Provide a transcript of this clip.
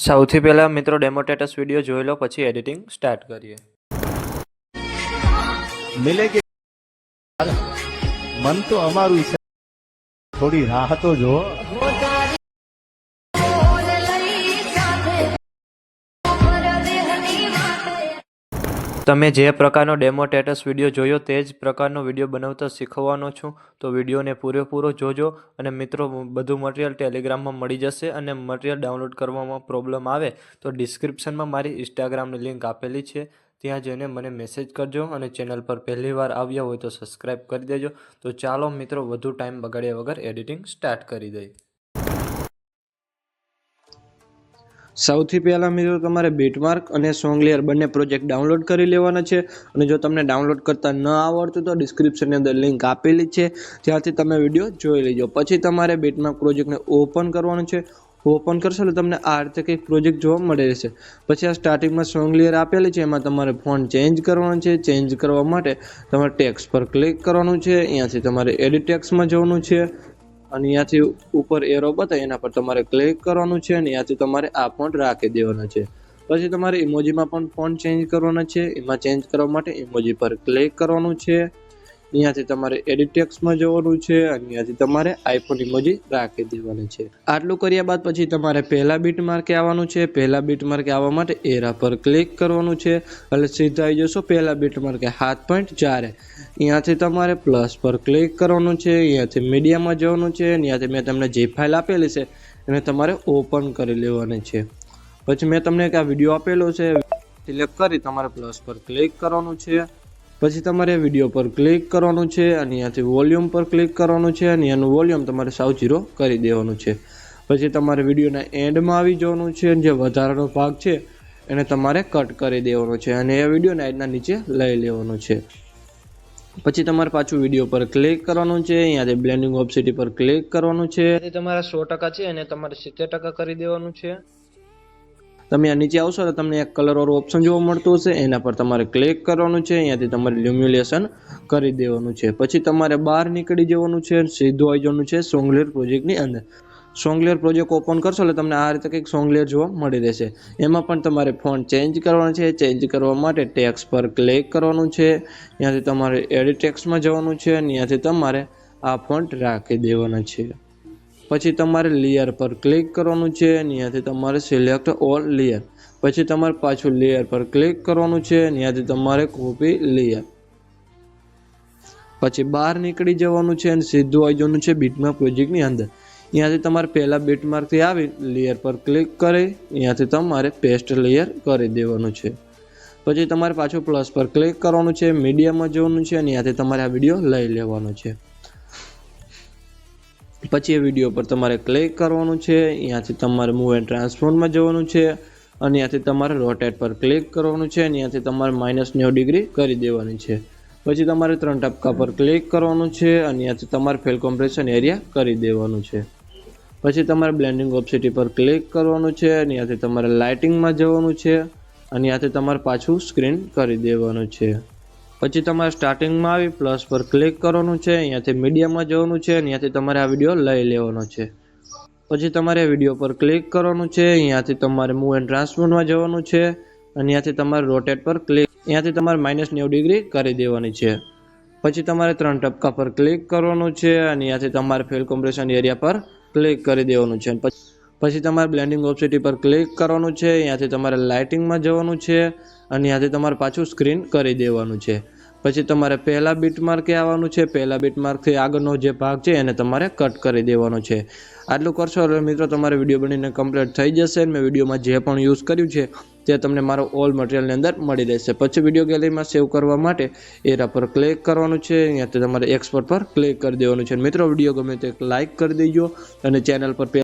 સૌથી પહેલાં મિત્રો ડેમો સ્ટેટસ વિડીયો જોઈ લો, પછી એડિટિંગ સ્ટાર્ટ કરીએ. मिलेगी मन तो अमारू છે, થોડી રાહ તો જો. તમે જે પ્રકારનો ડેમો સ્ટેટસ વિડીયો જોયો તે જ પ્રકારનો વિડીયો બનાવતા શીખવવાનો છું, તો વિડીયોને પૂરેપૂરો જોજો. અને મિત્રો, બધું મટીરિયલ ટેલિગ્રામમાં મળી જશે. અને મટીરિયલ ડાઉનલોડ કરવામાં પ્રોબ્લેમ આવે તો ડિસ્ક્રિપ્શનમાં મારી ઇન્સ્ટાગ્રામની લિંક આપેલી છે, ત્યાં જઈને મને મેસેજ કરજો. અને ચેનલ પર પહેલી વાર આવ્યા હોય તો સબસ્ક્રાઈબ કરી દેજો. તો ચાલો મિત્રો, વધુ ટાઈમ બગાડ્યા વગર એડિટિંગ સ્ટાર્ટ કરી દઈએ. સૌથી પહેલાં મિત્રો, તમારે બીટમાર્ક અને સોંગ લેયર બંને પ્રોજેક્ટ ડાઉનલોડ કરી લેવાના છે. અને જો તમને ડાઉનલોડ કરતા ન આવડતું તો ડિસ્ક્રિપ્શનની અંદર લિંક આપેલી છે, ત્યાંથી તમે વિડીયો જોઈ લેજો. પછી તમારે બીટમાર્ક પ્રોજેક્ટને ઓપન કરવાનું છે. ઓપન કરશો એટલે તમને આ રીતે કંઈક પ્રોજેક્ટ જોવા મળે રહેશે. પછી આ સ્ટાર્ટિંગમાં સોંગ લેયર આપેલી છે, એમાં તમારે ફોન્ટ ચેન્જ કરવાનું છે. ચેન્જ કરવા માટે તમારે ટેક્સ્ટ પર ક્લિક કરવાનું છે. અહીંયાથી તમારે એડિટ ટેક્સ્ટમાં જવાનું છે, અને અહીંયાથી ઉપર એરો બતાવે એના પર તમારે ક્લિક કરવાનું છે. અને અહીંયાથી તમારે આ ફોન્ટ રાખી દેવાનો છે. પછી તમારે ઇમોજીમાં પણ ફોન્ટ ચેન્જ કરવાનો છે. એમાં ચેન્જ કરવા માટે ઇમોજી પર ક્લિક કરવાનું છે. અહીંયાથી તમારે એડિટ ટેક્સ્ટમાં જવાનું છે, અને અહીંયાથી તમારે આઈફોન ઇમોજી રાખી દેવાની છે. આટલું કર્યા બાદ પછી તમારે પહેલા બીટ માર્કે આવવાનું છે. પહેલા બીટ માર્કે આવવા માટે એરા પર ક્લિક કરવાનું છે, એટલે સીધા આવી જશો પહેલા બીટ માર્કે 7.4. અહીંયાથી તમારે પ્લસ પર ક્લિક કરવાનું છે. અહીંયાથી મીડિયામાં જવાનું છે. અહીંયાથી મેં તમને જે ફાઇલ આપેલી છે એને તમારે ઓપન કરી લેવાની છે. પછી મેં તમને એક આ વિડીયો આપેલો છે, સિલેક્ટ કરી તમારે પ્લસ પર ક્લિક કરવાનું છે. પછી તમારે વિડીયો પર ક્લિક કરવાનું છે, અને અહીંયાથી વોલ્યુમ પર ક્લિક કરવાનું છે, અને એનું વોલ્યુમ તમારે સાવ 0 કરી દેવાનું છે. પછી તમારે વિડીયોના એન્ડમાં આવી જવાનું છે, જે વધારાનો ભાગ છે એને તમારે કટ કરી દેવાનો છે, અને એ વિડીયોને આજના નીચે લઈ લેવાનો છે. પછી તમારે પાછું વિડીયો પર ક્લિક કરવાનું છે. અહીંયાથી બ્લેન્ડિંગ ઓપ્સિટી પર ક્લિક કરવાનું છે. તમારા 100% છે એને તમારે 70% કરી દેવાનું છે. તમે આ નીચે આવશો તો તમને એક કલર વાળું ઓપ્શન જોવા મળતું હશે, એના પર તમારે ક્લિક કરવાનું છે. અહીંયાથી તમારે લ્યુમિનેશન કરી દેવાનું છે. પછી તમારે બહાર નીકળી જવાનું છે, સીધું આવી જવાનું છે સોંગ લેયર પ્રોજેક્ટની અંદર. સોંગ લેયર પ્રોજેક્ટ ઓપન કરશો એટલે તમને આ રીતે કંઈક સોંગ લેયર જોવા મળી રહેશે. એમાં પણ તમારે ફોન્ટ ચેન્જ કરવાનો છે. ચેન્જ કરવા માટે ટેક્સ્ટ પર ક્લિક કરવાનું છે. અહીંયાથી તમારે એડિટ ટેક્સ્ટમાં જવાનું છે, અને અહીંયાથી તમારે આ ફોન્ટ રાખી દેવાના છે. પછી તમારે લેયર પર ક્લિક કરવાનું છે. અહીંયાથી તમારે સિલેક્ટ ઓલ લેયર. પછી તમારે પાછું લેયર પર ક્લિક કરવાનું છે. અહીંયાથી તમારે કોપી લેયર. પછી બહાર નીકળી જવાનું છે, અને સીધું આવી જવાનું છે બીટમાર્ક પ્રોજેક્ટની અંદર. અહીંયાથી તમારે પહેલા બીટમાર્કથી આવી લેયર પર ક્લિક કરી અહીંયાથી તમારે પેસ્ટ લેયર કરી દેવાનું છે. પછી તમારે પાછું પ્લસ પર ક્લિક કરવાનું છે, મીડિયામાં જવાનું છે, અને અહીંયાથી તમારે આ વિડીયો લઈ લેવાનો છે. પછી એ વિડીયો પર તમારે ક્લિક કરવાનું છે. અહીંયાથી તમારે મૂવ એન્ડ ટ્રાન્સફોર્મમાં જવાનું છે, અને અહીંયાથી તમારે રોટેટ પર ક્લિક કરવાનું છે. અહીંયાથી તમારે -90 ડિગ્રી કરી દેવાની છે. પછી તમારે 3 ટપકા પર ક્લિક કરવાનું છે, અને અહીંયાથી તમારે ફેલ કોમ્પ્રેશન એરિયા કરી દેવાનું છે. પછી તમારે બ્લેન્ડિંગ ઓપ્સિટી પર ક્લિક કરવાનું છે, અને અહીંયાથી તમારે લાઇટિંગમાં જવાનું છે, અને અહીંયાથી તમારે પાછું સ્ક્રીન કરી દેવાનું છે. પછી તમારે સ્ટાર્ટિંગમાં આવી પ્લસ પર ક્લિક કરવાનું છે. અહીંયાથી મીડિયામાં જવાનું છે, અહીંયાથી તમારે આ વિડીયો લઈ લેવાનો છે. પછી તમારે વિડીયો પર ક્લિક કરવાનું છે. અહીંયાથી તમારે મૂવ એન્ડ ટ્રાન્સફોર્મમાં જવાનું છે, અને અહીંયાથી તમારે રોટેટ પર ક્લિક અહીંયાથી તમારે -90 ડિગ્રી કરી દેવાની છે. પછી તમારે 3 ટપકા પર ક્લિક કરવાનું છે, અને અહીંયાથી તમારે ફેલ કોમ્પ્રેશન એરિયા પર ક્લિક કરી દેવાનું છે. પછી તમારે બ્લેન્ડિંગ ઓપ્સિટી પર ક્લિક કરવાનું છે. અહીંયાથી તમારે લાઇટિંગમાં જવાનું છે, અને અહીંયાથી તમારે પાછું સ્ક્રીન કરી દેવાનું છે. પછી તમારે પહેલા બીટમાર્કે આવવાનું છે. પહેલા બીટમાર્કથી આગળનો જે ભાગ છે એને તમારે કટ કરી દેવાનો છે. આટલું કરશો એટલે મિત્રો તમારે વિડીયો બનીને કમ્પ્લીટ થઈ જશે. મેં વિડીયોમાં જે પણ યુઝ કર્યું છે તે તમને મારો ઓલ મટીરિયલની અંદર મળી રહેશે. પછી વિડીયો ગેલેરીમાં સેવ કરવા માટે એરા પર ક્લિક કરવાનું છે. અહીંયાથી તમારે એક્સપોર્ટ પર ક્લિક કરી દેવાનું છે. મિત્રો, વિડીયો ગમે તો એક લાઇક કરી દેજો, અને ચેનલ પર